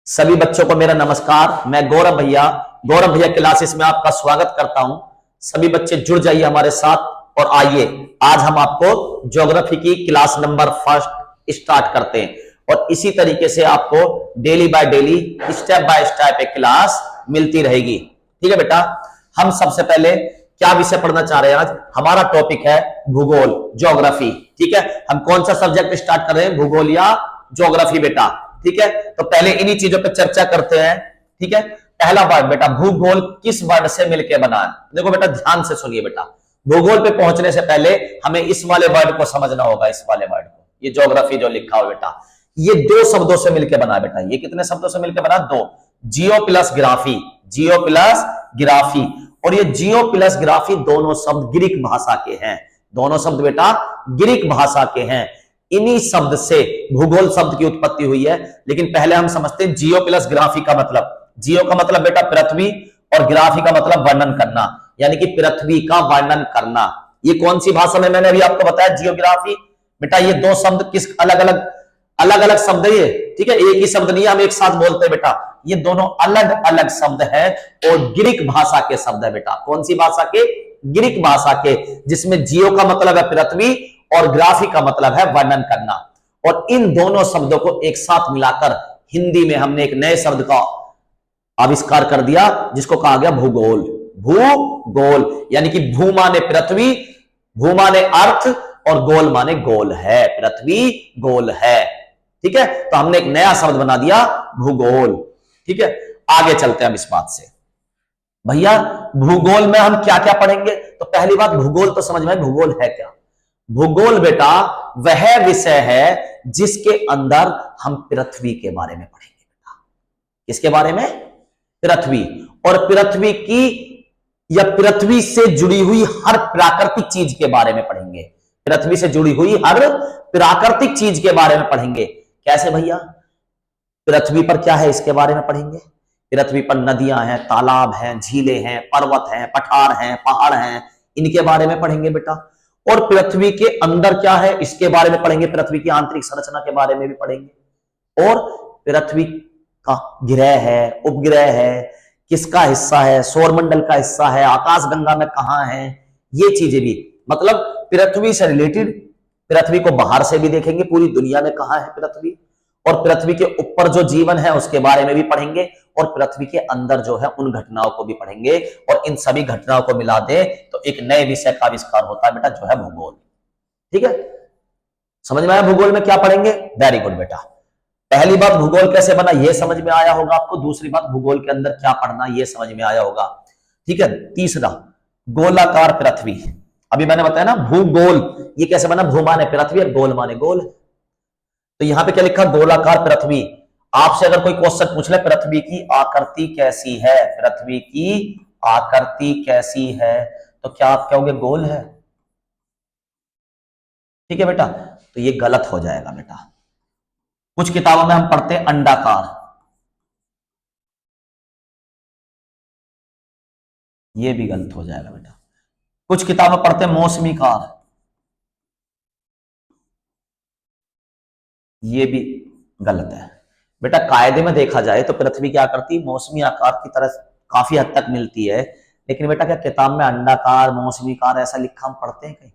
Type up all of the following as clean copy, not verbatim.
सभी बच्चों को मेरा नमस्कार। मैं गौरव भैया क्लासेस में आपका स्वागत करता हूं। सभी बच्चे जुड़ जाइए हमारे साथ और आइए आज हम आपको ज्योग्राफी की क्लास नंबर फर्स्ट स्टार्ट करते हैं और इसी तरीके से आपको daily by daily step by step एक क्लास मिलती रहेगी। ठीक है बेटा, हम सबसे पहले क्या विषय पढ़ना चाह रहे हैं? आज हमारा टॉपिक है भूगोल, ज्योग्राफी। ठीक है, हम कौन सा सब्जेक्ट स्टार्ट कर रहे हैं, भूगोल या ज्योग्राफी बेटा? ठीक है, तो पहले इन्हीं चीजों पर चर्चा करते हैं। ठीक है, पहला वर्ड बेटा, भूगोल किस वर्ड से मिलकर बना है? देखो बेटा, ध्यान से सुनिए बेटा, भूगोल पे पहुंचने से पहले हमें इस वाले वर्ड को समझना होगा। इस वाले वर्ड को, ये ज्योग्राफी जो लिखा हो बेटा, ये दो शब्दों से मिलकर बना है बेटा। ये कितने शब्दों से मिलकर बना? दो। जियो प्लस ग्राफी, जियो प्लस ग्राफी। और ये जियो प्लस ग्राफी दोनों शब्द ग्रीक भाषा के हैं। दोनों शब्द बेटा ग्रीक भाषा के हैं। इन्हीं शब्द से भूगोल शब्द की उत्पत्ति हुई है। लेकिन पहले हम समझते हैं जियो प्लस ग्राफी का मतलब। जियो का मतलब बेटा पृथ्वी और ग्राफी का मतलब वर्णन करना, यानी कि पृथ्वी का वर्णन करना। ये कौन सी भाषा में? मैंने अभी आपको बताया जियोग्राफी। बेटा ये दो शब्द किस अलग अलग शब्द है ये। ठीक है, एक ही शब्द नहीं है, हम एक साथ बोलते हैं बेटा। ये दोनों अलग अलग शब्द है और ग्रीक भाषा के शब्द है बेटा। कौन सी भाषा के? ग्रीक भाषा के, जिसमें जियो का मतलब है पृथ्वी और ग्राफी का मतलब है वर्णन करना। और इन दोनों शब्दों को एक साथ मिलाकर हिंदी में हमने एक नए शब्द का आविष्कार कर दिया, जिसको कहा गया भूगोल। भूगोल यानी कि भू माने पृथ्वी, भू माने अर्थ और गोल माने गोल है, पृथ्वी गोल है। ठीक है, तो हमने एक नया शब्द बना दिया भूगोल। ठीक है, आगे चलते हैं हम इस बात से। भैया भूगोल में हम क्या क्या पढ़ेंगे? तो पहली बात, भूगोल तो समझ में, भूगोल है क्या? भूगोल बेटा वह विषय है जिसके अंदर हम पृथ्वी के बारे में पढ़ेंगे बेटा। किसके बारे में? पृथ्वी। और पृथ्वी की या पृथ्वी से जुड़ी हुई हर प्राकृतिक चीज के बारे में पढ़ेंगे। पृथ्वी से जुड़ी हुई हर प्राकृतिक चीज के बारे में पढ़ेंगे। कैसे भैया? पृथ्वी पर क्या है इसके बारे में पढ़ेंगे। पृथ्वी पर नदियां हैं, तालाब हैं, झीलें हैं, पर्वत हैं, पठार हैं, पहाड़ हैं, इनके बारे में पढ़ेंगे बेटा। और पृथ्वी के अंदर क्या है इसके बारे में पढ़ेंगे। पृथ्वी की आंतरिक संरचना के बारे में भी पढ़ेंगे। और पृथ्वी का ग्रह है, उपग्रह है, किसका हिस्सा है, सौरमंडल का हिस्सा है, आकाशगंगा में कहां है, ये चीजें भी, मतलब पृथ्वी से रिलेटेड। पृथ्वी को बाहर से भी देखेंगे, पूरी दुनिया में कहां है पृथ्वी। और पृथ्वी के ऊपर जो जीवन है उसके बारे में भी पढ़ेंगे। और पृथ्वी के अंदर जो है उन घटनाओं को भी पढ़ेंगे। और इन सभी घटनाओं को मिला दे तो एक नए विषय का आविष्कार होता है बेटा, जो है भूगोल। ठीक है, समझ में आया भूगोल में क्या पढ़ेंगे? वेरी गुड बेटा। पहली बात, भूगोल कैसे बना ये समझ में आया होगा आपको। दूसरी बात, भूगोल के अंदर क्या पढ़ना ये समझ में आया होगा। ठीक है, तीसरा, गोलाकार पृथ्वी। अभी मैंने बताया ना भूगोल, ये कैसे बना? भू माने पृथ्वी और गोल माने गोल। तो यहां पे क्या लिखा? गोलाकार पृथ्वी। आपसे अगर कोई क्वेश्चन पूछ ले, पृथ्वी की आकृति कैसी है, पृथ्वी की आकृति कैसी है, तो क्या आप कहोगे गोल है? ठीक है बेटा, तो ये गलत हो जाएगा बेटा। कुछ किताबों में हम पढ़ते हैं अंडाकार, ये भी गलत हो जाएगा बेटा। कुछ किताबें पढ़ते हैं मौसमी कार, ये भी गलत है बेटा। कायदे में देखा जाए तो पृथ्वी की आकृति मौसमी आकार की तरह काफी हद तक मिलती है। लेकिन बेटा क्या किताब में अंडाकार, मौसमी कार ऐसा लिखा हम पढ़ते हैं कहीं?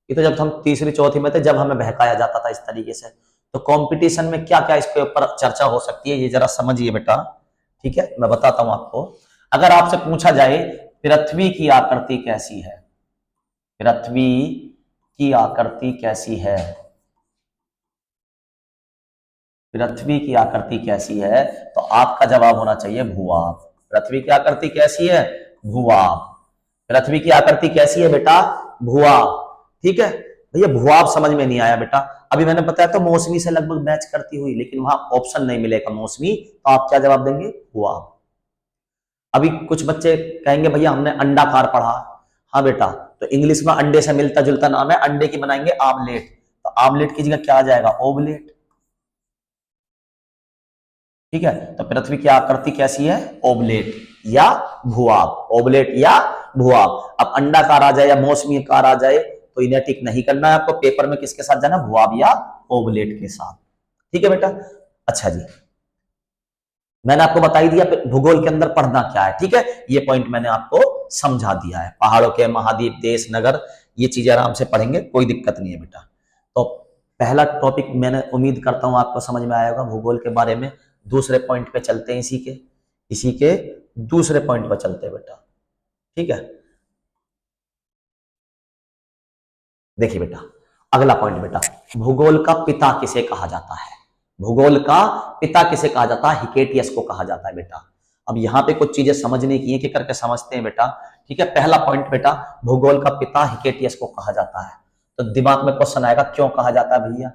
ये तो जब हम तीसरी चौथी में थे, जब हमें बहकाया जाता था इस तरीके से। तो कंपटीशन में क्या क्या इसके ऊपर चर्चा हो सकती है, ये जरा समझिए बेटा। ठीक है, मैं बताता हूं आपको। अगर आपसे पूछा जाए पृथ्वी की आकृति कैसी है, पृथ्वी की आकृति कैसी है, पृथ्वी की आकृति कैसी है, तो आपका जवाब होना चाहिए भूभाग। पृथ्वी की आकृति कैसी है? भूभाग। पृथ्वी की आकृति कैसी है बेटा? भूभाग। ठीक है भैया, भूभाग समझ में नहीं आया बेटा। अभी मैंने बताया तो मौसमी से लगभग मैच करती हुई, लेकिन वहां ऑप्शन नहीं मिलेगा मौसमी, तो आप क्या जवाब देंगे? भूभाग। अभी कुछ बच्चे कहेंगे भैया हमने अंडाकार पढ़ा। हाँ बेटा, तो इंग्लिश में अंडे से मिलता जुलता नाम है, अंडे की बनाएंगे आमलेट, तो आमलेट की जगह क्या आ जाएगा? ओवलेट। ठीक है, तो पृथ्वी की आकृति कैसी है? ओवलेट या भूभाग, ओवलेट या भूभाग। अब अंडाकार आ जाए या मौसमी कार आ जाए तो इन्हें टिक नहीं करना है आपको। पेपर में किसके साथ जाना? भूभाग या ओवलेट के साथ। ठीक है बेटा, अच्छा जी। मैंने आपको बता ही दिया भूगोल के अंदर पढ़ना क्या है, ठीक है। ये पॉइंट मैंने आपको समझा दिया है। पहाड़ों के महाद्वीप, देश, नगर, ये चीजें आराम से पढ़ेंगे, कोई दिक्कत नहीं है बेटा। तो पहला टॉपिक मैंने उम्मीद करता हूं आपको समझ में आया होगा भूगोल के बारे में। दूसरे पॉइंट पे चलते हैं, इसी के दूसरे पॉइंट पे चलते हैं बेटा, ठीक है। देखिए बेटा, अगला पॉइंट बेटा, भूगोल का पिता किसे कहा जाता है? भूगोल का पिता किसे कहा जाता है? हिकेटियस को कहा जाता है बेटा। अब यहाँ पे कुछ चीजें समझने की है कि करके समझते हैं बेटा, ठीक है। पहला पॉइंट बेटा, भूगोल का पिता हिकेटियस को कहा जाता है। तो दिमाग में क्वेश्चन आएगा, क्यों कहा जाता है भैया,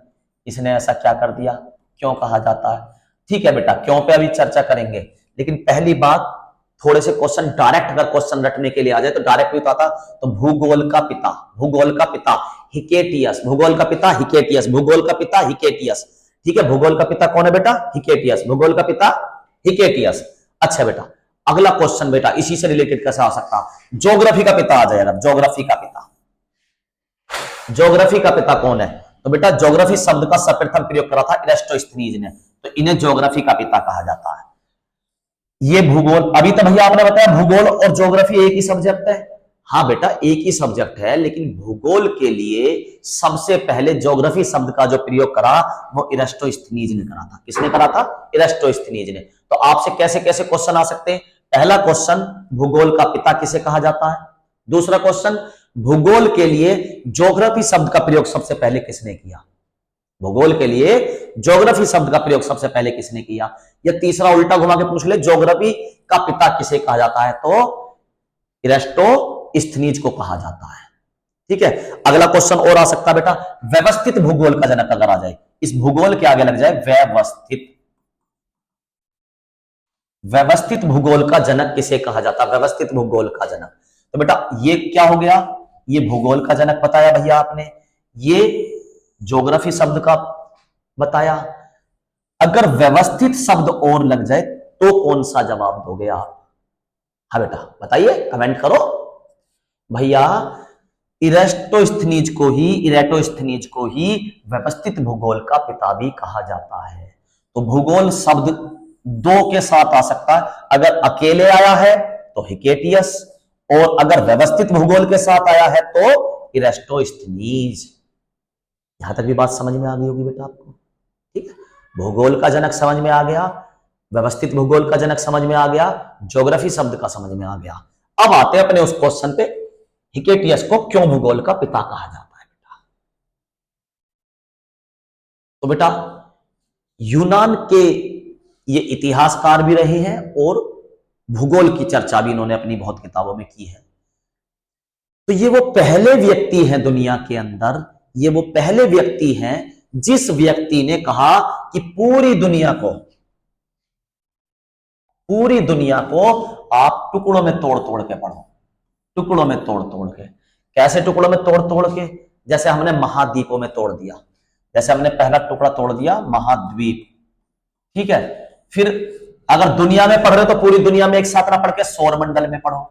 इसने ऐसा क्या कर दिया, क्यों कहा जाता है? ठीक है बेटा, क्यों पे अभी चर्चा करेंगे, लेकिन पहली बात, थोड़े से क्वेश्चन डायरेक्ट अगर क्वेश्चन रटने के लिए आ जाए तो डायरेक्ट भी तो आता। तो भूगोल का पिता हिकेटियस, भूगोल का पिता हिकेटियस, भूगोल का पिता हिकेटियस, ठीक है। भूगोल का पिता कौन है बेटा? हिकेटियस, भूगोल का पिता हिकेटियस। अच्छा बेटा, अगला क्वेश्चन बेटा इसी से रिलेटेड कैसा आ सकता? ज्योग्राफी का पिता आ जाएगा। ज्योग्राफी का पिता, ज्योग्राफी का पिता कौन है? तो बेटा ज्योग्राफी शब्द का सर्वप्रथम प्रयोग करा था इरास्टोस्थनीज ने, तो इन्हें ज्योग्राफी का पिता कहा जाता है। ये भूगोल, अभी तो भैया आपने बताया भूगोल और ज्योग्राफी एक ही सब्जेक्ट है। हाँ बेटा, एक ही सब्जेक्ट है, लेकिन भूगोल के लिए सबसे पहले ज्योग्राफी शब्द का जो प्रयोग करा वो इरास्टोस्थनीज ने करा था। किसने करा था? इरास्टोस्थनीज ने। तो आपसे कैसे कैसे क्वेश्चन आ सकते हैं? पहला क्वेश्चन, भूगोल का पिता किसे कहा जाता है? दूसरा क्वेश्चन, भूगोल के लिए ज्योग्राफी शब्द का प्रयोग सबसे पहले किसने किया? भूगोल के लिए ज्योग्राफी शब्द का प्रयोग सबसे पहले किसने किया? या तीसरा उल्टा घुमा के पूछ ले, ज्योग्राफी का पिता किसे कहा जाता है? तो इरास्टोस्थनीज को कहा जाता है, ठीक है। अगला क्वेश्चन और आ सकता है बेटा, व्यवस्थित भूगोल का जनक अगर आ जाए, इस भूगोल के आगे लग जाए व्यवस्थित, व्यवस्थित भूगोल का जनक किसे कहा जाता है? व्यवस्थित भूगोल का जनक। तो बेटा ये क्या हो गया? ये भूगोल का जनक बताया भैया आपने, ये ज्योग्राफी शब्द का बताया। अगर व्यवस्थित शब्द और लग जाए तो कौन सा जवाब दोगे आप? हाँ बेटा बताइए, कमेंट करो भैया। इरास्टोस्थनीज को ही व्यवस्थित भूगोल का पिता भी कहा जाता है। तो भूगोल शब्द दो के साथ आ सकता है, अगर अकेले आया है तो हिकेटियस, और अगर व्यवस्थित भूगोल के साथ आया है तो इरास्टोस्थनीज। यहां तक भी बात समझ में आ गई होगी बेटा आपको, ठीक है। भूगोल का जनक समझ में आ गया, व्यवस्थित भूगोल का जनक समझ में आ गया, ज्योग्राफी शब्द का समझ में आ गया। अब आते हैं अपने उस क्वेश्चन पे, हिकेटियस को क्यों भूगोल का पिता कहा जाता है बेटा? तो बेटा यूनान के ये इतिहासकार भी रहे हैं और भूगोल की चर्चा भी इन्होंने अपनी बहुत किताबों में की है। तो ये वो पहले व्यक्ति हैं दुनिया के अंदर, ये वो पहले व्यक्ति हैं जिस व्यक्ति ने कहा कि पूरी दुनिया को आप टुकड़ों में तोड़ तोड़ के पढ़ो, टुकड़ों में तोड़ तोड़ के। कैसे टुकड़ों में तोड़ तोड़ के? जैसे हमने महाद्वीपों में तोड़ दिया, जैसे हमने पहला टुकड़ा तोड़ दिया महाद्वीप, ठीक है। फिर अगर दुनिया में पढ़ रहे हो तो पूरी दुनिया में एक साथ ना पढ़ के सौर मंडल में पढ़ो,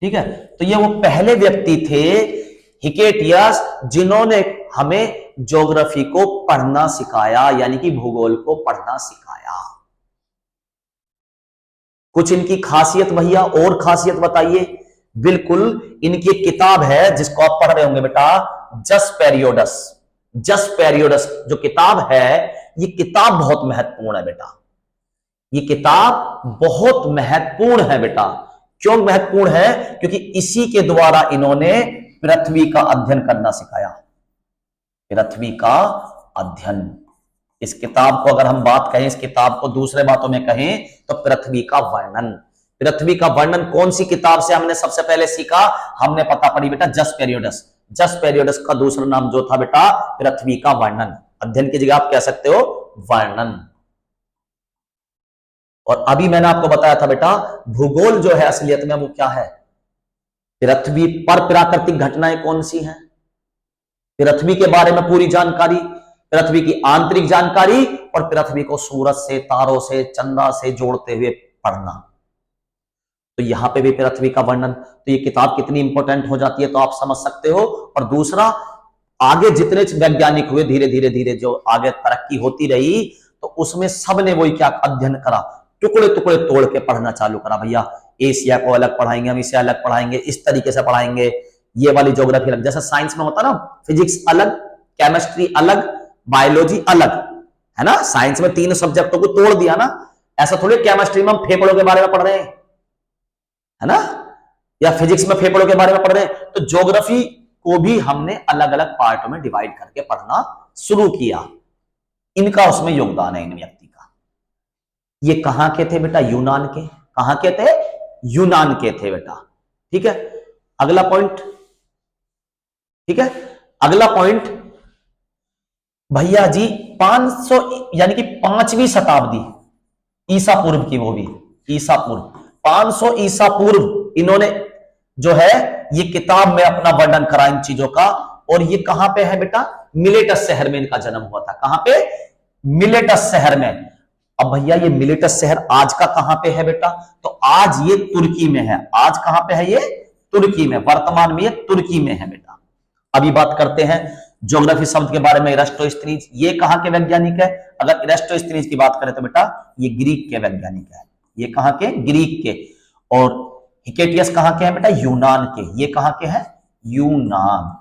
ठीक है। तो ये वो पहले व्यक्ति थे हिकेटियस जिन्होंने हमें ज्योग्राफी को पढ़ना सिखाया, यानी कि भूगोल को पढ़ना सिखाया। कुछ इनकी खासियत भैया, और खासियत बताइए। बिल्कुल, इनकी एक किताब है जिसको आप पढ़ रहे होंगे बेटा, जस पेरियोडस। जस पेरियोडस जो किताब है, ये किताब बहुत महत्वपूर्ण है बेटा, ये किताब बहुत महत्वपूर्ण है बेटा। क्यों महत्वपूर्ण है? क्योंकि इसी के द्वारा इन्होंने पृथ्वी का अध्ययन करना सिखाया, पृथ्वी का अध्ययन। इस किताब को अगर हम बात कहें, इस किताब को दूसरे बातों में कहें तो पृथ्वी का वर्णन। पृथ्वी का वर्णन कौन सी किताब से हमने सबसे पहले सीखा? हमने पता पड़ी बेटा जस पेरियोडस। जस पेरियोडस का दूसरा नाम जो था बेटा, पृथ्वी का वर्णन। अध्ययन की जगह आप कह सकते हो वर्णन। और अभी मैंने आपको बताया था बेटा, भूगोल जो है असलियत में वो क्या है? पृथ्वी पर प्राकृतिक घटनाएं कौन सी हैं, पृथ्वी के बारे में पूरी जानकारी, पृथ्वी की आंतरिक जानकारी, और पृथ्वी को सूरज से, तारों से, चंद्रमा से जोड़ते हुए पढ़ना। तो यहां पे भी पृथ्वी का वर्णन। तो ये किताब कितनी इंपॉर्टेंट हो जाती है तो आप समझ सकते हो। और दूसरा, आगे जितने वैज्ञानिक हुए, धीरे धीरे धीरे जो आगे तरक्की होती रही, तो उसमें सबने वही क्या अध्ययन करा, टुकड़े टुकड़े तोड़ के पढ़ना चालू करा। भैया एशिया को अलग पढ़ाएंगे, हम इसे अलग पढ़ाएंगे, इस तरीके से पढ़ाएंगे, ये वाली ज्योग्राफी अलग। जैसे साइंस में होता ना, फिजिक्स अलग, केमिस्ट्री अलग, बायोलॉजी अलग, है ना। साइंस में 3 सब्जेक्टों को तोड़ दिया ना। ऐसा थोड़ी केमिस्ट्री में हम फेफड़ों के बारे में पढ़ रहे हैं, है ना, या फिजिक्स में फेफड़ों के बारे में पढ़ रहे हैं। तो ज्योग्राफी को भी हमने अलग अलग पार्टों में डिवाइड करके पढ़ना शुरू किया। इनका उसमें योगदान है इन व्यक्ति का। ये कहां के थे बेटा? यूनान के। कहां के थे? यूनान के थे बेटा। ठीक है, अगला पॉइंट। ठीक है, अगला पॉइंट भैया जी 500 यानी कि 5वीं शताब्दी ईसा पूर्व की, वो भी ईसा पूर्व 500 ईसा पूर्व इन्होंने जो है ये किताब में अपना वर्णन करा इन चीजों का। और ये कहां पे है बेटा? मिलेटस शहर में इनका जन्म हुआ था। कहां पे? मिलेटस शहर में। अब भैया ये मिलेटस शहर आज का कहां पे है बेटा? तो आज ये तुर्की में है। आज कहां पे है ये? तुर्की में। वर्तमान में ये तुर्की में है बेटा। अभी बात करते हैं ज्योग्राफी शब्द के बारे में। इरास्टोस्थेनीज ये कहां के वैज्ञानिक है? अगर इरास्टोस्थेनीज की बात करें तो बेटा ये ग्रीक के वैज्ञानिक है। ये कहां के? ग्रीक के। और हिकेटियस कहां के हैं बेटा? यूनान के। ये कहां के हैं? यूनान,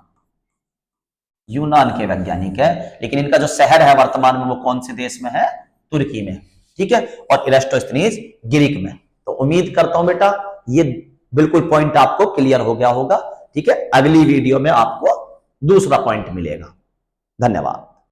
यूनान के वैज्ञानिक है। लेकिन इनका जो शहर है वर्तमान में वो कौन से देश में है? तुर्की में। ठीक है, और इरास्टोस्थेनीज ग्रीक में। तो उम्मीद करता हूं बेटा ये बिल्कुल पॉइंट आपको क्लियर हो गया होगा। ठीक है, अगली वीडियो में आपको दूसरा पॉइंट मिलेगा। धन्यवाद।